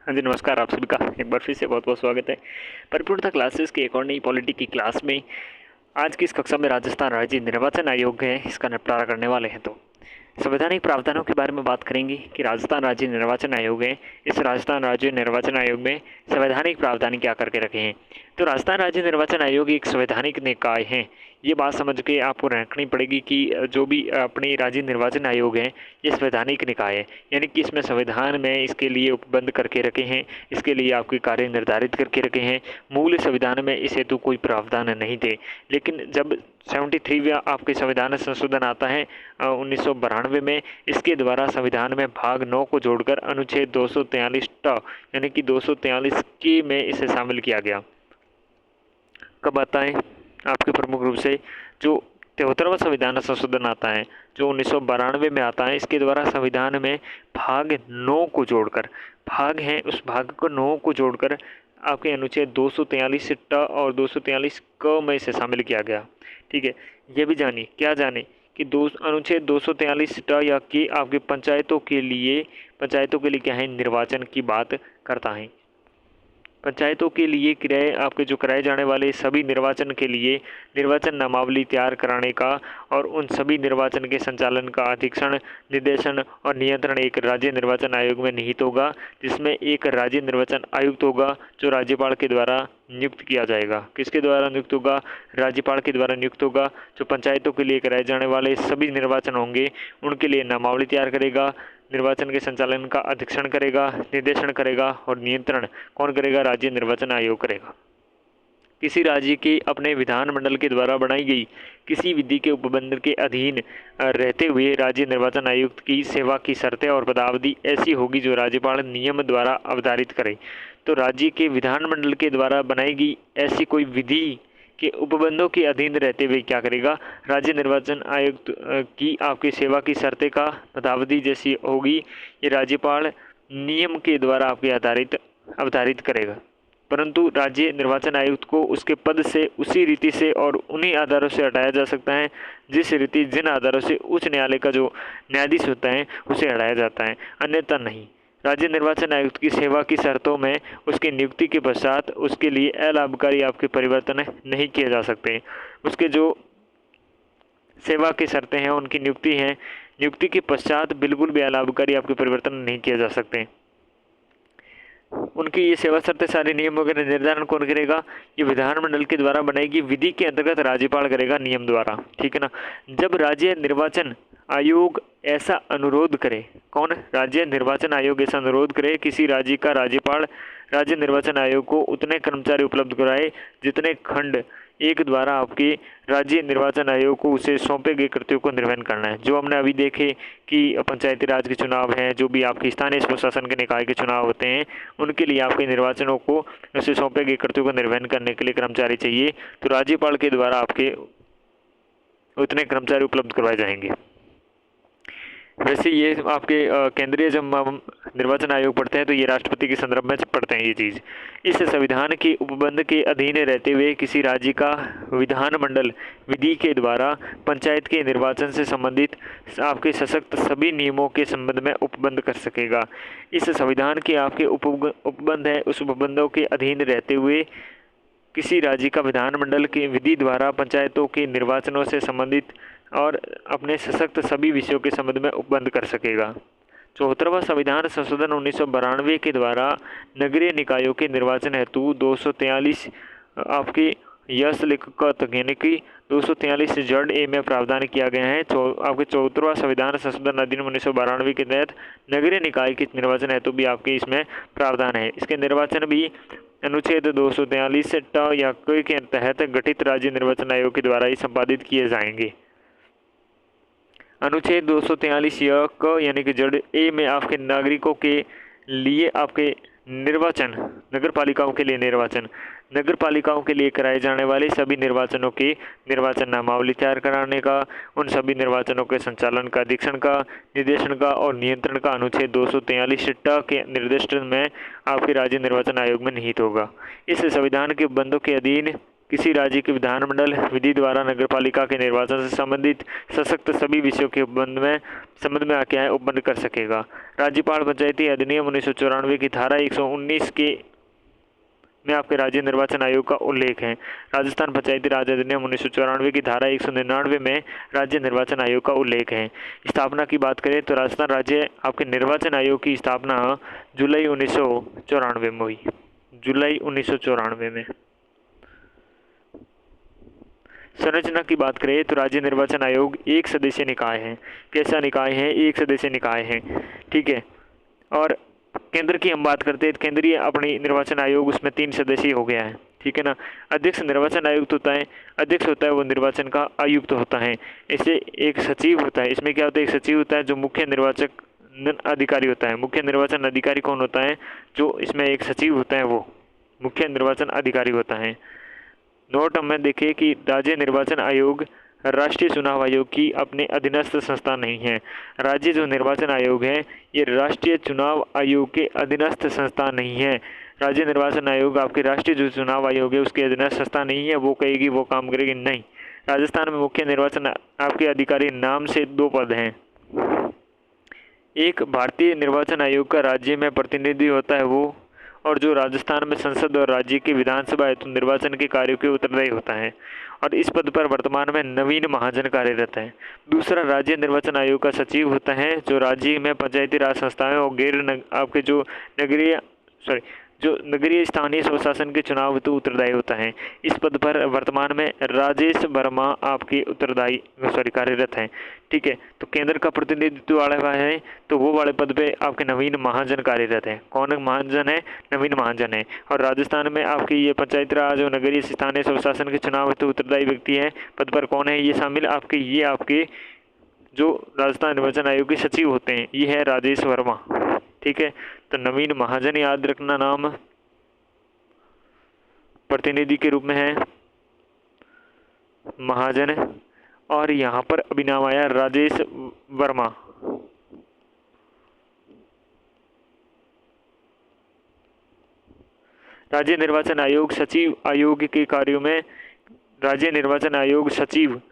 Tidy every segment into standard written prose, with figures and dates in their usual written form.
हाँ जी, नमस्कार। आप सभी का एक बार फिर से बहुत-बहुत स्वागत है। परिपूर्णता क्लासेस की एक और नई पॉलिटी की क्लास में आज की इस कक्षा में राजस्थान राज्य निर्वाचन आयोग है, इसका निपटारा करने वाले हैं। तो संवैधानिक प्रावधानों के बारे में बात करेंगे कि राजस्थान राज्य निर्वाचन आयोग है, इस राजस्थान राज्य निर्वाचन आयोग में संवैधानिक प्रावधान क्या करके रखे हैं। तो राजस्थान राज्य निर्वाचन आयोग एक संवैधानिक निकाय है। ये बात समझ के आपको रखनी पड़ेगी कि जो भी अपनी राज्य निर्वाचन आयोग है, ये संवैधानिक निकाय है, यानी कि इसमें संविधान में इसके लिए उपबंध करके रखे हैं, इसके लिए आपके कार्य निर्धारित करके रखे हैं। मूल संविधान में इस हेतु कोई प्रावधान नहीं थे, लेकिन जब 73वें आपके संविधान संशोधन आता है 1992 में, इसके द्वारा संविधान में भाग 9 को जोड़कर अनुच्छेद 243 यानी कि 243 के में इसे शामिल किया गया। कब आता है? आपके प्रमुख रूप से जो 73वां संविधान संशोधन आता है, जो 1992 में आता है, इसके द्वारा संविधान में भाग 9 को जोड़कर, भाग है उस भाग को 9 को जोड़कर आपके अनुच्छेद 243 और 243 क में इसे शामिल किया गया। ठीक है, ये भी जानिए, क्या जाने कि अनुच्छेद 243 या कि आपके पंचायतों के लिए क्या है, निर्वाचन की बात करता है। पंचायतों के लिए आपके जो कराए जाने वाले सभी निर्वाचन के लिए निर्वाचन नामावली तैयार कराने का और उन सभी निर्वाचन के संचालन का अधीक्षण, निर्देशन और नियंत्रण एक राज्य निर्वाचन आयोग में निहित होगा, जिसमें एक राज्य निर्वाचन आयुक्त होगा जो राज्यपाल के द्वारा नियुक्त किया जाएगा। किसके द्वारा नियुक्त होगा? राज्यपाल के द्वारा नियुक्त होगा। जो पंचायतों के लिए कराए जाने वाले सभी निर्वाचन होंगे, उनके लिए नामावली तैयार करेगा, निर्वाचन के संचालन का अधीक्षण करेगा, निर्देशन करेगा और नियंत्रण कौन करेगा? राज्य निर्वाचन आयोग करेगा। किसी राज्य के अपने विधानमंडल के द्वारा बनाई गई किसी विधि के उपबंध के अधीन रहते हुए राज्य निर्वाचन आयुक्त की सेवा की शर्तें और पदावधि ऐसी होगी जो राज्यपाल नियम द्वारा अवधारित करे। तो राज्य के विधानमंडल के द्वारा बनाई गई ऐसी कोई विधि के उपबंधों के अधीन रहते हुए क्या करेगा? राज्य निर्वाचन आयुक्त की आपकी सेवा की शर्तें का पदावधि जैसी होगी, ये राज्यपाल नियम के द्वारा आपके अवधारित करेगा। परंतु राज्य निर्वाचन आयुक्त को उसके पद से उसी रीति से और उन्हीं आधारों से हटाया जा सकता है जिस रीति जिन आधारों से उच्च न्यायालय का जो न्यायाधीश होता है उसे हटाया जाता है, अन्यथा नहीं। राज्य निर्वाचन आयुक्त की सेवा की शर्तों में उसकी नियुक्ति के पश्चात उसके लिए अलाभकारी आपके परिवर्तन नहीं किए जा सकते। उसके जो सेवा की शर्तें हैं, उनकी नियुक्ति के पश्चात बिल्कुल भी अलाभकारी आपके परिवर्तन नहीं किए जा सकते। उनकी ये सेवा शर्तें सारे नियम वगैरह निर्धारण कौन करेगा? ये विधानमंडल के द्वारा बनाएगी विधि के अंतर्गत राज्यपाल करेगा नियम द्वारा। ठीक है ना। जब राज्य निर्वाचन आयोग ऐसा अनुरोध करे, कौन? राज्य निर्वाचन आयोग ऐसा अनुरोध करे किसी राज्य का राज्यपाल राज्य निर्वाचन आयोग को उतने कर्मचारी उपलब्ध कराए जितने खंड एक द्वारा आपके राज्य निर्वाचन आयोग को उसे सौंपे गए कृत्यों को निर्वहन करना है। जो हमने अभी देखे कि पंचायती राज के चुनाव हैं, जो भी आपके स्थानीय स्वशासन के निकाय के चुनाव होते हैं, उनके लिए आपके निर्वाचनों को उसे सौंपे गए कृत्यों को निर्वहन करने के लिए कर्मचारी चाहिए, तो राज्यपाल के द्वारा आपके उतने कर्मचारी उपलब्ध करवाए जाएंगे। वैसे ये आपके केंद्रीय जब हम निर्वाचन आयोग पढ़ते हैं तो ये राष्ट्रपति के संदर्भ में पढ़ते हैं ये चीज़। इस संविधान के उपबंध के अधीन रहते हुए किसी राज्य का विधानमंडल विधि के द्वारा पंचायत के निर्वाचन से संबंधित आपके सशक्त सभी नियमों के संबंध में उपबंध कर सकेगा। इस संविधान के आपके उपबंध है, उस उपबंधों के अधीन रहते हुए किसी राज्य का विधानमंडल के विधि द्वारा पंचायतों के निर्वाचनों से संबंधित और अपने सशक्त सभी विषयों के संबंध में उपबंध कर सकेगा। 74वां संविधान संशोधन 1992 के द्वारा नगरीय निकायों के निर्वाचन हेतु 243 आपके यस लिखत यानी कि 243 जड़ ए में प्रावधान किया गया है। आपके 74वां संविधान संशोधन अधिनियम 1992 के तहत नगरीय निकाय के निर्वाचन हेतु भी आपके इसमें प्रावधान है। इसके निर्वाचन भी अनुच्छेद 243 या के तहत गठित राज्य निर्वाचन आयोग के द्वारा ही संपादित किए जाएंगे। अनुच्छेद 243 यानी कि जड़ ए में आपके नागरिकों के लिए आपके निर्वाचन, नगर पालिकाओं के लिए निर्वाचन, नगर पालिकाओं के लिए कराए जाने वाले सभी निर्वाचनों के निर्वाचन नामावली तैयार कराने का, उन सभी निर्वाचनों के संचालन का, अधीक्षण का, निर्देशन का और नियंत्रण का अनुच्छेद 243 के निर्देशन में आपके राज्य निर्वाचन आयोग में निहित होगा। इस संविधान के बंदों के अधीन किसी राज्य के विधानमंडल विधि द्वारा नगरपालिका के निर्वाचन से संबंधित सशक्त सभी विषयों के संबंध में क्या है उपबंध कर सकेगा। राज्यपाल पंचायती अधिनियम 1994 की धारा 119 के में आपके राज्य निर्वाचन आयोग का उल्लेख है। राजस्थान पंचायती राज अधिनियम 1994 की धारा 199 में राज्य निर्वाचन आयोग का उल्लेख है। स्थापना की बात करें तो राजस्थान राज्य आपके निर्वाचन आयोग की स्थापना जुलाई 1994 में हुई, जुलाई 1994 में। संरचना की बात करें तो राज्य निर्वाचन आयोग एक सदस्यीय निकाय है। कैसा निकाय है? एक सदस्यीय निकाय है, ठीक है। और केंद्र की हम बात करते हैं, केंद्रीय अपनी निर्वाचन आयोग उसमें 3 सदस्यीय हो गया है, ठीक है ना। अध्यक्ष निर्वाचन आयुक्त होता है, अध्यक्ष होता है वो निर्वाचन का आयुक्त होता है। इससे एक सचिव होता है, इसमें क्या होता है, एक सचिव होता है जो मुख्य निर्वाचन अधिकारी होता है। मुख्य निर्वाचन अधिकारी कौन होता है? जो इसमें एक सचिव होता है वो मुख्य निर्वाचन अधिकारी होता है। नोट में देखिए कि राज्य निर्वाचन आयोग राष्ट्रीय चुनाव आयोग की अपने अधीनस्थ संस्था नहीं है। राज्य जो निर्वाचन आयोग है ये राष्ट्रीय चुनाव आयोग के अधीनस्थ संस्था नहीं है। राज्य निर्वाचन आयोग आपके राष्ट्रीय जो चुनाव आयोग है उसके अधीनस्थ संस्था नहीं है। वो कहेगी वो काम करेगी नहीं। राजस्थान में मुख्य निर्वाचन आपके अधिकारी नाम से 2 पद हैं। एक भारतीय निर्वाचन आयोग का राज्य में प्रतिनिधि होता है वो, और जो राजस्थान में संसद और राज्य की विधानसभा हेतु निर्वाचन के कार्यों के उत्तरदायी होता है। और इस पद पर वर्तमान में नवीन महाजन कार्यरत है। दूसरा राज्य निर्वाचन आयोग का सचिव होता है जो राज्य में पंचायती राज संस्थाएं और आपके जो नगरीय स्थानीय स्वशासन के चुनाव हेतु उत्तरदायी होता है। इस पद पर वर्तमान में राजेश वर्मा आपके कार्यरत हैं, ठीक है। तो केंद्र का प्रतिनिधित्व वाला है तो वो वाले पद पे आपके नवीन महाजन कार्यरत है। कौन महाजन है? नवीन महाजन है। और राजस्थान में आपकी ये पंचायती राज और नगरीय स्थानीय स्वशासन के चुनाव हेतु उत्तरदायी व्यक्ति है पद पर कौन है? ये शामिल आपके जो राजस्थान निर्वाचन आयोग के सचिव होते हैं, ये है राजेश वर्मा, ठीक है। तो नवीन महाजन याद रखना नाम, प्रतिनिधि के रूप में है महाजन, और यहाँ पर अभी नाम आया राजेश वर्मा। राज्य निर्वाचन आयोग सचिव आयोग के कार्यों में राज्य निर्वाचन आयोग सचिव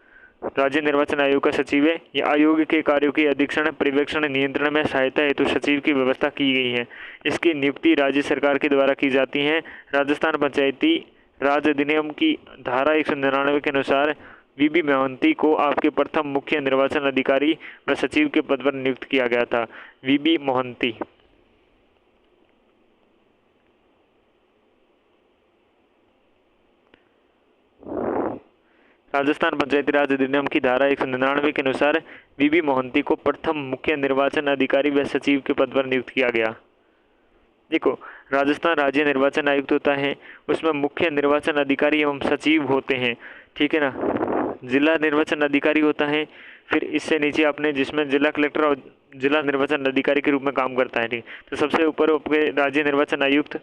राज्य निर्वाचन आयोग का सचिव है। यह आयोग के कार्यों के अधीक्षण, पर्यवेक्षण, नियंत्रण में सहायता हेतु सचिव की व्यवस्था की गई है। इसकी नियुक्ति राज्य सरकार के द्वारा की जाती है। राजस्थान पंचायती राज अधिनियम की धारा 199 के अनुसार वीबी मोहंती को आपके प्रथम मुख्य निर्वाचन अधिकारी व सचिव के पद पर नियुक्त किया गया था। वीबी मोहंती। राजस्थान पंचायती राज अधिनियम की धारा 199 के अनुसार वीबी मोहंती को प्रथम मुख्य निर्वाचन अधिकारी व सचिव के पद पर नियुक्त किया गया। देखो, राजस्थान राज्य निर्वाचन आयुक्त होता है, उसमें मुख्य निर्वाचन अधिकारी एवं सचिव होते हैं, ठीक है ना। जिला निर्वाचन अधिकारी होता है, फिर इससे नीचे आपने जिसमें जिला कलेक्टर और जिला निर्वाचन अधिकारी के रूप में काम करता है, ठीक। तो सबसे ऊपर आपके राज्य निर्वाचन आयुक्त,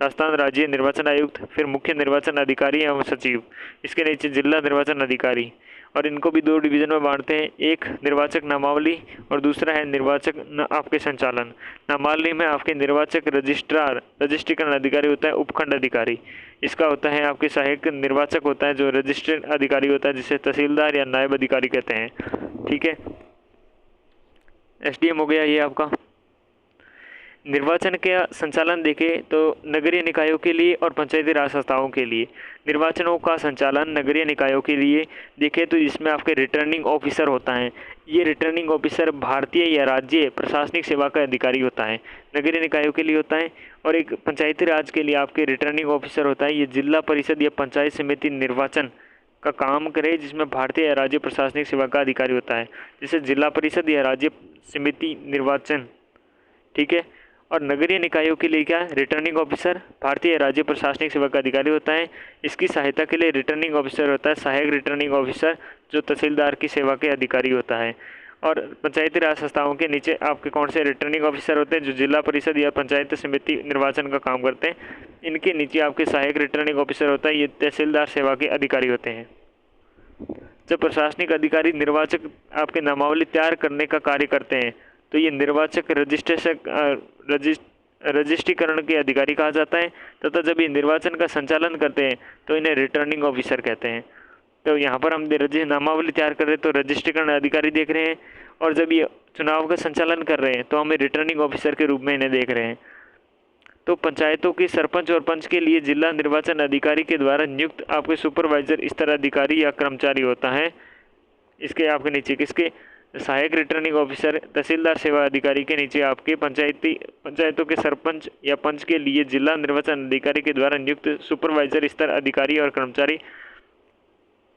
राजस्थान राज्य निर्वाचन आयुक्त, फिर मुख्य निर्वाचन अधिकारी एवं सचिव, इसके नीचे जिला निर्वाचन अधिकारी। और इनको भी 2 डिवीज़न में बांटते हैं, एक निर्वाचक नामावली और दूसरा है निर्वाचक आपके संचालन। नामावली में आपके निर्वाचक रजिस्ट्रीकरण अधिकारी होता है, उपखंड अधिकारी इसका होता है, आपके सहायक निर्वाचक होता है जो रजिस्ट्रेड अधिकारी होता है जिसे तहसीलदार या नायब अधिकारी कहते हैं, ठीक है। एसडीएम हो गया ये आपका। निर्वाचन का संचालन देखें तो नगरीय निकायों के लिए और पंचायती राज संस्थाओं के लिए निर्वाचनों का संचालन नगरीय निकायों के लिए देखें तो इसमें आपके रिटर्निंग ऑफिसर होता है। ये रिटर्निंग ऑफिसर भारतीय या राज्य प्रशासनिक सेवा का अधिकारी होता है, नगरीय निकायों के लिए होता है। और एक पंचायती राज के लिए आपके रिटर्निंग ऑफिसर होता है, ये जिला परिषद या पंचायत समिति निर्वाचन का काम करे जिसमें भारतीय या राज्य प्रशासनिक सेवा का अधिकारी होता है, जैसे जिला परिषद या राज्य समिति निर्वाचन, ठीक है। और नगरीय निकायों के लिए क्या, रिटर्निंग ऑफिसर भारतीय राज्य प्रशासनिक सेवा का अधिकारी होता है। इसकी सहायता के लिए रिटर्निंग ऑफिसर होता है, सहायक रिटर्निंग ऑफिसर जो तहसीलदार की सेवा के अधिकारी होता है। और पंचायती राज संस्थाओं के नीचे आपके कौन से रिटर्निंग ऑफिसर होते हैं जो जिला परिषद या पंचायत समिति निर्वाचन का काम करते हैं। इनके नीचे आपके सहायक रिटर्निंग ऑफिसर होता है, ये तहसीलदार सेवा के अधिकारी होते हैं। जब प्रशासनिक अधिकारी निर्वाचक आपके नामावली तैयार करने का कार्य करते हैं तो ये निर्वाचक रजिस्ट्रीकरण के अधिकारी कहा जाता है, तथा जब ये निर्वाचन का संचालन करते हैं तो इन्हें रिटर्निंग ऑफिसर कहते हैं। तो यहाँ पर हम नामावली तैयार कर रहे हैं तो रजिस्ट्रीकरण अधिकारी देख रहे हैं, और जब ये चुनाव का संचालन कर रहे हैं तो हमें रिटर्निंग ऑफिसर के रूप में इन्हें देख रहे हैं। तो पंचायतों के सरपंच और पंच के लिए जिला निर्वाचन अधिकारी के द्वारा नियुक्त आपके सुपरवाइजर स्तर अधिकारी या कर्मचारी होता है। इसके आपके नीचे किसके सहायक रिटर्निंग ऑफिसर तहसीलदार सेवा अधिकारी के नीचे आपके पंचायतों के सरपंच या पंच के लिए जिला निर्वाचन अधिकारी के द्वारा नियुक्त सुपरवाइजर स्तर अधिकारी और कर्मचारी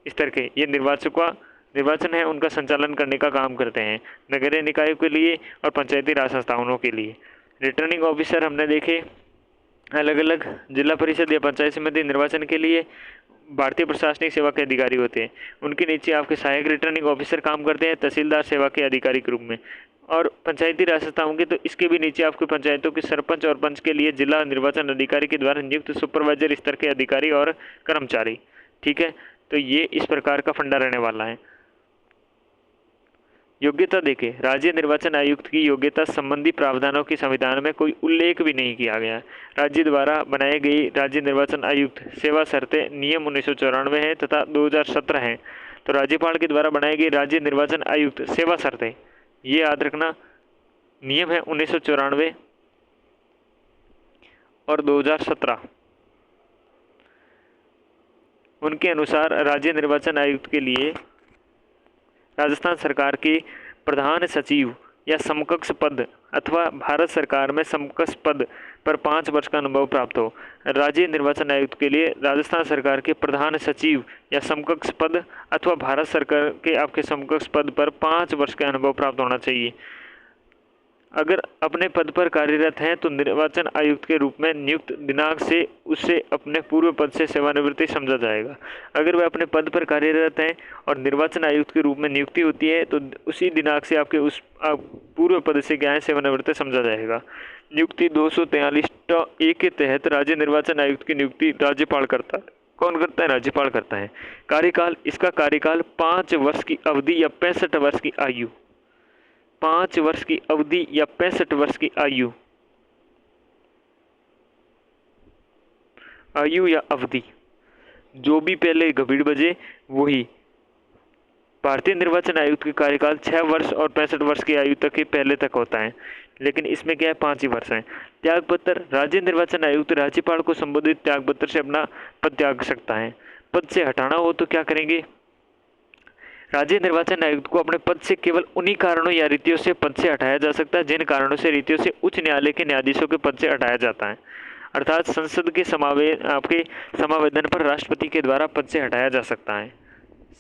स्तर के ये निर्वाचन है उनका संचालन करने का काम करते हैं, नगरीय निकायों के लिए और पंचायती राज संस्थाओं के लिए। रिटर्निंग ऑफिसर हमने देखे अलग अलग जिला परिषद या पंचायत समिति निर्वाचन के लिए भारतीय प्रशासनिक सेवा के अधिकारी होते हैं। उनके नीचे आपके सहायक रिटर्निंग ऑफिसर काम करते हैं तहसीलदार सेवा के अधिकारी के रूप में। और पंचायती राज संस्थाओं के तो इसके भी नीचे आपके पंचायतों के सरपंच और पंच के लिए जिला निर्वाचन अधिकारी के द्वारा नियुक्त सुपरवाइजर स्तर के अधिकारी और कर्मचारी। ठीक है, तो ये इस प्रकार का फंडा रहने वाला है। योग्यता देखें, राज्य निर्वाचन आयुक्त की योग्यता संबंधी प्रावधानों की संविधान में कोई उल्लेख भी नहीं किया गया। राज्य द्वारा बनाई गई राज्य निर्वाचन आयुक्त सेवा शर्तें नियम 1994 है तथा 2017 है। तो राज्यपाल के द्वारा बनाई गई राज्य निर्वाचन आयुक्त सेवा शर्तें, ये याद रखना, नियम है 1994 और 2017। उनके अनुसार राज्य निर्वाचन आयुक्त के लिए राजस्थान सरकार के प्रधान सचिव या समकक्ष पद अथवा भारत सरकार में समकक्ष पद पर 5 वर्ष का अनुभव प्राप्त हो। राज्य निर्वाचन आयुक्त के लिए राजस्थान सरकार के प्रधान सचिव या समकक्ष पद अथवा भारत सरकार के आपके समकक्ष पद पर 5 वर्ष का अनुभव प्राप्त होना चाहिए। अगर अपने पद पर कार्यरत हैं तो निर्वाचन आयुक्त के रूप में नियुक्त दिनांक से उससे अपने पूर्व पद से सेवानिवृत्ति समझा जाएगा। अगर वह अपने पद पर कार्यरत हैं और निर्वाचन आयुक्त के रूप में नियुक्ति होती है तो उसी दिनांक से आपके उस पूर्व पद से क्या है सेवानिवृत्ति समझा जाएगा। नियुक्ति 243(a) के तहत राज्य निर्वाचन आयुक्त की नियुक्ति राज्यपाल करता है। कौन करता है? राज्यपाल करता है। कार्यकाल, इसका कार्यकाल 5 वर्ष की अवधि या 65 वर्ष की आयु, 5 वर्ष की अवधि या 65 वर्ष की आयु या अवधि, जो भी पहले घबीड़ बजे वही। भारतीय निर्वाचन आयुक्त का कार्यकाल 6 वर्ष और 65 वर्ष की आयु तक के पहले तक होता है, लेकिन इसमें क्या है 5 ही वर्ष है। त्यागपत्र, राज्य निर्वाचन आयुक्त राज्यपाल को संबोधित त्यागपत्र से अपना पद त्याग सकता है। पद से हटाना हो तो क्या करेंगे? राज्य निर्वाचन आयुक्त को अपने पद से केवल उन्हीं कारणों या रीतियों से पद से हटाया जा सकता है जिन कारणों से रीतियों से उच्च न्यायालय के न्यायाधीशों के पद से हटाया जाता है, अर्थात संसद के आपके समावेदन पर राष्ट्रपति के द्वारा पद से हटाया जा सकता है।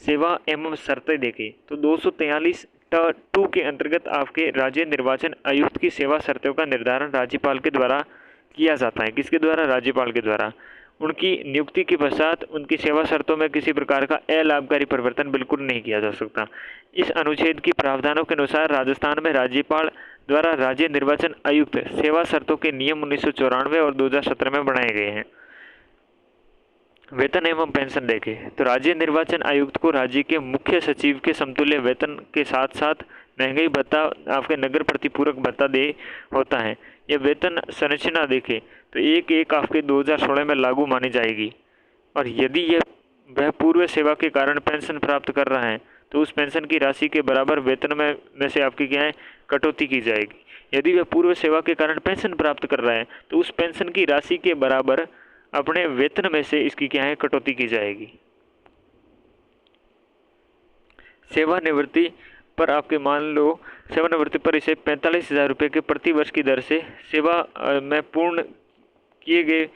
सेवा एवं शर्तें देखें तो 243(2) के अंतर्गत आपके राज्य निर्वाचन आयुक्त की सेवा शर्तों का निर्धारण राज्यपाल के द्वारा किया जाता है। किसके द्वारा? राज्यपाल के द्वारा। उनकी नियुक्ति के पश्चात उनकी सेवा शर्तों में किसी प्रकार का अलाभकारी परिवर्तन बिल्कुल नहीं किया जा सकता। इस अनुच्छेद की प्रावधानों के अनुसार राजस्थान में राज्यपाल द्वारा राज्य निर्वाचन आयुक्त सेवा शर्तों के नियम 1994 और 2017 में बनाए गए हैं। वेतन एवं पेंशन देखें तो राज्य निर्वाचन आयुक्त को राज्य के मुख्य सचिव के समतुल्य वेतन के साथ साथ महंगाई भत्ता, आपके नगर प्रतिपूरक भत्ता दे होता है। यह वेतन संरचना देखें तो एक आपके 2016 में लागू मानी जाएगी, और यदि वह पूर्व सेवा के कारण पेंशन प्राप्त कर रहा है तो उस पेंशन की राशि के बराबर वेतन में से आपकी क्या है कटौती की जाएगी। यदि वह पूर्व सेवा के कारण पेंशन प्राप्त कर रहा है तो उस पेंशन की राशि के बराबर अपने वेतन में से इसकी क्या है कटौती की जाएगी। सेवानिवृत्ति पर आपके मान लो सेवानिवृत्ति पर इसे 45,000 रुपये के प्रति वर्ष की दर से सेवा में पूर्ण किए गए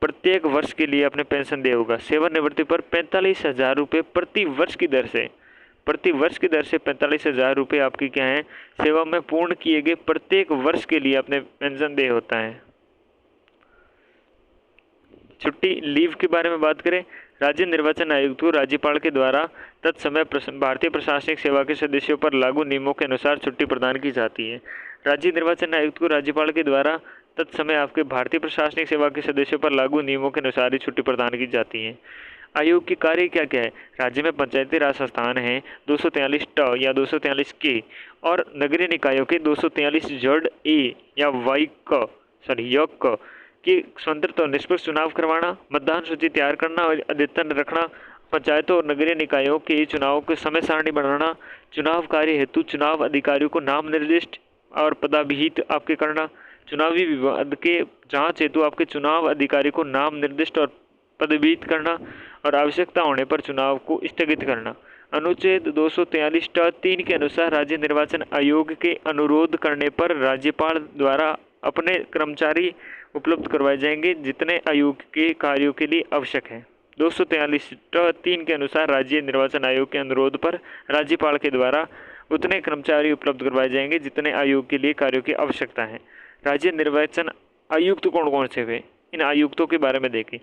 प्रत्येक वर्ष के लिए अपने पेंशन दे होगा। सेवानिवृत्ति पर 45,000 रुपये प्रति वर्ष की दर से 45,000 रुपये आपकी क्या है सेवा में पूर्ण किए गए प्रत्येक वर्ष के लिए अपने पेंशन दे होता है। छुट्टी लीव के बारे में बात करें, राज्य निर्वाचन आयुक्त को राज्यपाल के द्वारा तत्समय भारतीय प्रशासनिक सेवा के सदस्यों पर लागू नियमों के अनुसार छुट्टी प्रदान की जाती है। राज्य निर्वाचन आयुक्त को राज्यपाल के द्वारा तत्समय आपके भारतीय प्रशासनिक सेवा के सदस्यों पर लागू नियमों के अनुसार ही छुट्टी प्रदान की जाती है। आयोग की कार्य क्या क्या है? राज्य में पंचायती राज संस्थान हैं 243(ट) या 243(के) और नगरीय निकायों के 243(ज)(ए) या (वाई) क योग क कि स्वतंत्र और निष्पक्ष चुनाव करवाना, मतदान सूची तैयार करना और अद्यतन रखना, पंचायतों और नगरीय निकायों के चुनाव के समय सारणी बनाना, चुनाव कार्य हेतु चुनाव अधिकारियों को नाम निर्दिष्ट और पदाभिहित आपके करना, चुनावी विवाद के जांच हेतु आपके चुनाव अधिकारी को नाम निर्दिष्ट और पदभीत करना और आवश्यकता होने पर चुनाव को स्थगित करना। अनुच्छेद 243(3) के अनुसार राज्य निर्वाचन आयोग के अनुरोध करने पर राज्यपाल द्वारा अपने कर्मचारी उपलब्ध करवाए जाएंगे जितने आयोग के कार्यों के लिए आवश्यक है। 243(3) के अनुसार राज्य निर्वाचन आयोग के अनुरोध पर राज्यपाल के द्वारा उतने कर्मचारी उपलब्ध करवाए जाएंगे जितने आयोग के लिए कार्यों की आवश्यकता है। राज्य निर्वाचन आयुक्त कौन कौन से हुए, इन आयुक्तों के बारे में देखें।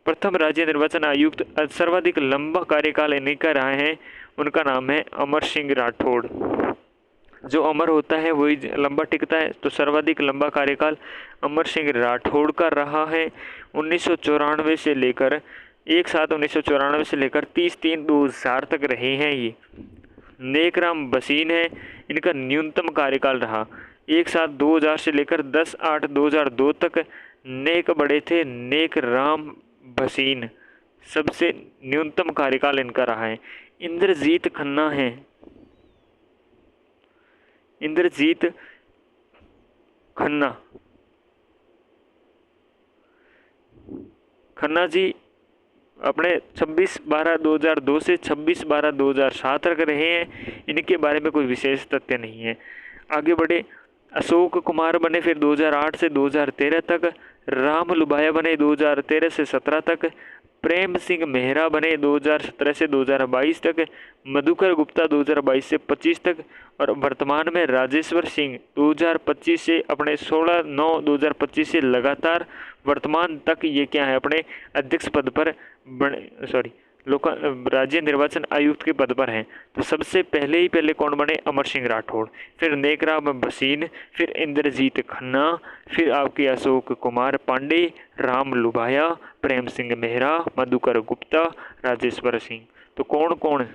प्रथम राज्य निर्वाचन आयुक्त सर्वाधिक लंबा कार्यकाल इनका रहा है, उनका नाम है अमर सिंह राठौड़। जो अमर होता है वही लंबा टिकता है, तो सर्वाधिक लंबा कार्यकाल अमर सिंह राठौड़ का रहा है। 1994 से लेकर 1/7/1994 से लेकर 30/3/2000 तक रहे हैं ये। नेकराम भसीन है, इनका न्यूनतम कार्यकाल रहा 1/7/2000 से लेकर 10/8/2002 तक। नेक बड़े थे नेक राम भसीन, सबसे न्यूनतम कार्यकाल इनका रहा है। इंद्रजीत खन्ना है, इंद्रजीत खन्ना, खन्ना जी अपने 26/12/2002 से 26/12/2007 तक रहे हैं। इनके बारे में कोई विशेष तथ्य नहीं है। आगे बढ़े, अशोक कुमार बने फिर 2008 से 2013 तक। राम लुभाया बने 2013 से 17 तक। प्रेम सिंह मेहरा बने 2017 से 2022 तक। मधुकर गुप्ता 2022 से 25 तक। और वर्तमान में राजेश्वर सिंह 2025 से अपने 16/9/2025 से लगातार वर्तमान तक ये क्या है, अपने अध्यक्ष पद पर राज्य निर्वाचन आयुक्त के पद पर हैं। तो सबसे पहले कौन बने, अमर सिंह राठौड़, फिर नेकराम भसीन, फिर इंद्रजीत खन्ना, फिर आपके अशोक कुमार पांडे, राम लुभाया, प्रेम सिंह मेहरा, मधुकर गुप्ता, राजेश्वर सिंह। तो कौन कौन,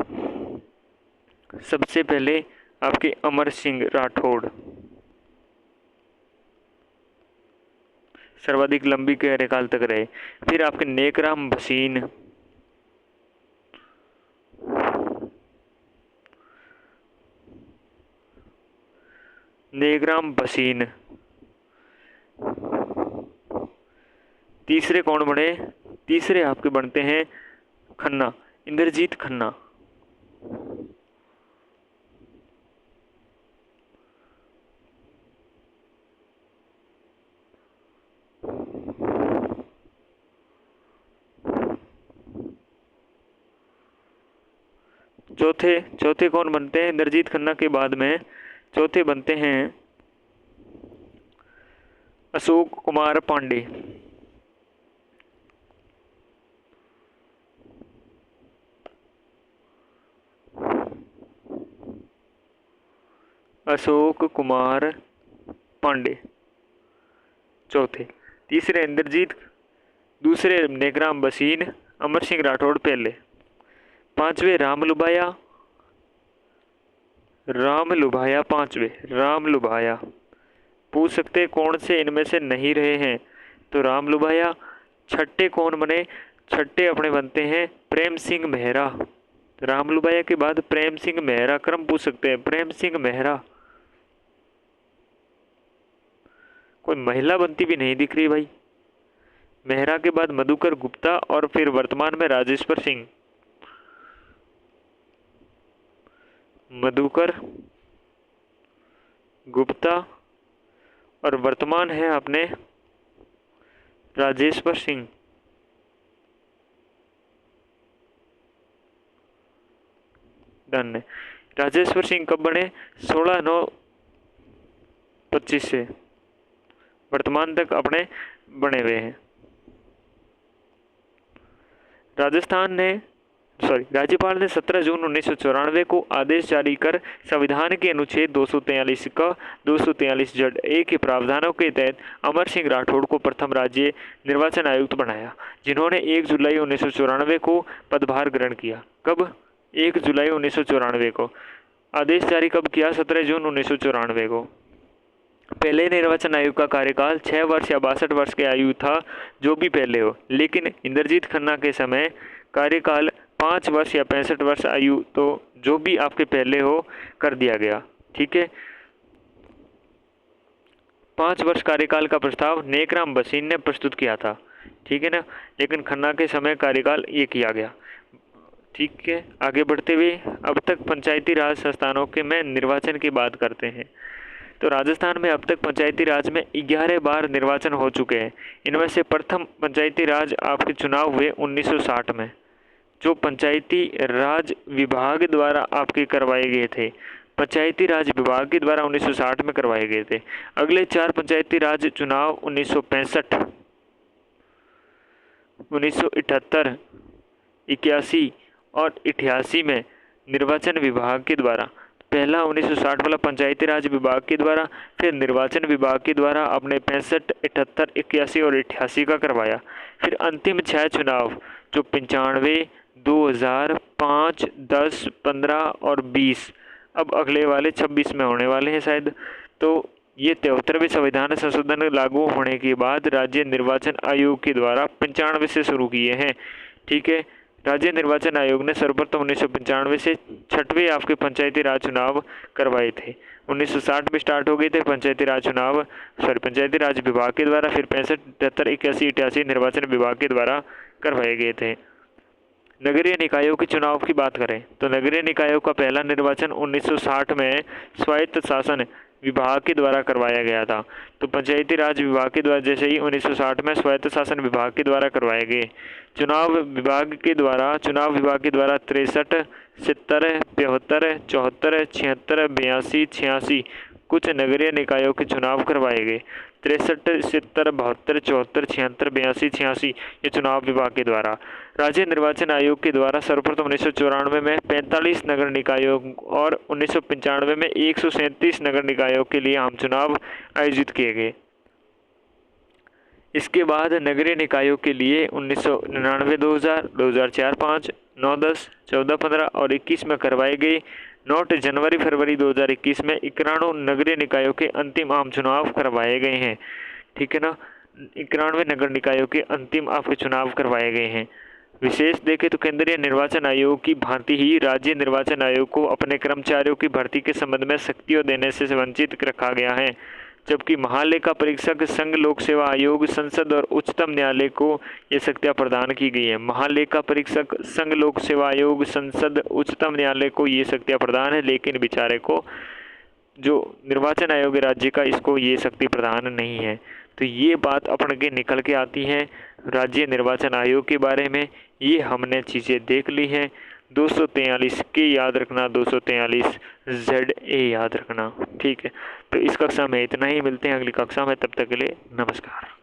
सबसे पहले आपके अमर सिंह राठौड़ सर्वाधिक लंबी कार्यकाल तक रहे। फिर आपके नेकराम भसीन, नेकराम भसीन। तीसरे कौन बने, तीसरे आपके बनते हैं खन्ना, इंद्रजीत खन्ना। चौथे कौन बनते हैं, इंद्रजीत खन्ना के बाद में चौथे बनते हैं अशोक कुमार पांडे। अशोक कुमार पांडे चौथे, तीसरे इंद्रजीत, दूसरे नेकराम भसीन, अमर सिंह राठौड़ पहले, पांचवे राम लुभाया पांचवे, राम लुभाया। पूछ सकते कौन से इनमें से नहीं रहे हैं, तो राम लुभाया। छठे कौन बने, छठे अपने बनते हैं प्रेम सिंह मेहरा। राम लुभाया के बाद प्रेम सिंह मेहरा, क्रम पूछ सकते हैं, प्रेम सिंह मेहरा। कोई महिला बनती भी नहीं दिख रही भाई। मेहरा के बाद मधुकर गुप्ता और फिर वर्तमान में राजेश्वर सिंह। मधुकर गुप्ता और वर्तमान है अपने राजेश्वर सिंह। डन है। राजेश्वर सिंह कब बने, 16/9/25 से वर्तमान तक अपने बने हुए हैं। राज्यपाल ने 17 जून 1994 को आदेश जारी कर संविधान के अनुच्छेद 243 का 243(a) के प्रावधानों के तहत अमर सिंह राठौड़ को प्रथम राज्य निर्वाचन आयुक्त बनाया, जिन्होंने 1 जुलाई 1994 को पदभार ग्रहण किया। कब, 1 जुलाई 1994 को। आदेश जारी कब किया, 17 जून 1994 को। पहले निर्वाचन आयोग का कार्यकाल 6 वर्ष या 62 वर्ष की आयु था, जो भी पहले हो, लेकिन इंद्रजीत खन्ना के समय कार्यकाल 5 वर्ष या 65 वर्ष आयु, तो जो भी आपके पहले हो कर दिया गया। ठीक है, 5 वर्ष कार्यकाल का प्रस्ताव नेकराम भसीन ने प्रस्तुत किया था। ठीक है ना, लेकिन खन्ना के समय कार्यकाल ये किया गया। ठीक है, आगे बढ़ते हुए अब तक पंचायती राज संस्थानों के में निर्वाचन की बात करते हैं। तो राजस्थान में अब तक पंचायती राज में 11 बार निर्वाचन हो चुके हैं। इनमें से प्रथम पंचायती राज आपके चुनाव हुए 1960 में, जो पंचायती राज विभाग द्वारा आपके करवाए गए थे। पंचायती राज विभाग के द्वारा 1960 में करवाए गए थे। अगले 4 पंचायती राज चुनाव 1965, 1978, 81 और 88 में निर्वाचन विभाग के द्वारा, पहला 1960 वाला पंचायती राज विभाग के द्वारा, फिर निर्वाचन विभाग के द्वारा अपने 65, 78, 81 और 88 का करवाया। फिर अंतिम 6 चुनाव जो 95, 2000, 5, 10, 15 और 20, अब अगले वाले 26 में होने वाले हैं शायद। तो ये 73वें संविधान संशोधन लागू होने के बाद राज्य निर्वाचन आयोग के द्वारा 95 से शुरू किए हैं। ठीक है, राज्य निर्वाचन आयोग ने सर्वप्रथम 1995 से 6वें आपके पंचायती राज चुनाव करवाए थे। 1960 में स्टार्ट हो गए थे पंचायती राज चुनाव, पंचायती राज विभाग के द्वारा, फिर 65, 73, 81, 88 निर्वाचन विभाग के द्वारा करवाए गए थे। नगरीय निकायों के चुनाव की बात करें तो नगरीय निकायों का पहला निर्वाचन 1960 में स्वायत्त शासन विभाग के द्वारा करवाया गया था। तो पंचायती राज विभाग के द्वारा जैसे ही 1960 में स्वायत्त शासन विभाग के द्वारा करवाए गए। चुनाव विभाग के द्वारा 63, 70, 75, 74, 76, 82, 86 कुछ नगरीय निकायों के चुनाव करवाए गए। 63, 70, 72, 74, 76, 82, 86 ये चुनाव विभाग के द्वारा। राज्य निर्वाचन आयोग के द्वारा सर्वप्रथम 1994 में 45 नगर निकायों और 1995 में 137 नगर निकायों के लिए आम चुनाव आयोजित किए गए। इसके बाद नगरीय निकायों के लिए 1999, 2000, 2004, 5, 9, 10, 14, 15 और 21 में करवाए गए। 9 जनवरी फरवरी 2021 में 91 नगरीय निकायों के अंतिम आम चुनाव करवाए गए हैं। ठीक है ना, 91 नगर निकायों के अंतिम आपके चुनाव करवाए गए हैं। विशेष देखें तो केंद्रीय निर्वाचन आयोग की भांति ही राज्य निर्वाचन आयोग को अपने कर्मचारियों की भर्ती के संबंध में शक्तियां देने से वंचित रखा गया है, जबकि महालेखा परीक्षक, संघ लोक सेवा आयोग, संसद और उच्चतम न्यायालय को ये शक्तियां प्रदान की गई है। महालेखा परीक्षक, संघ लोक सेवा आयोग, संसद, उच्चतम न्यायालय को ये शक्तियां प्रदान है, लेकिन बेचारे को जो निर्वाचन आयोग राज्य का, इसको ये शक्ति प्रदान नहीं है। तो ये बात अपन के निकल के आती है राज्य निर्वाचन आयोग के बारे में। ये हमने चीज़ें देख ली हैं। 243 के याद रखना, 243 ZA याद रखना। ठीक है, तो इस कक्षा में इतना ही, मिलते हैं अगली कक्षा में, तब तक के लिए नमस्कार।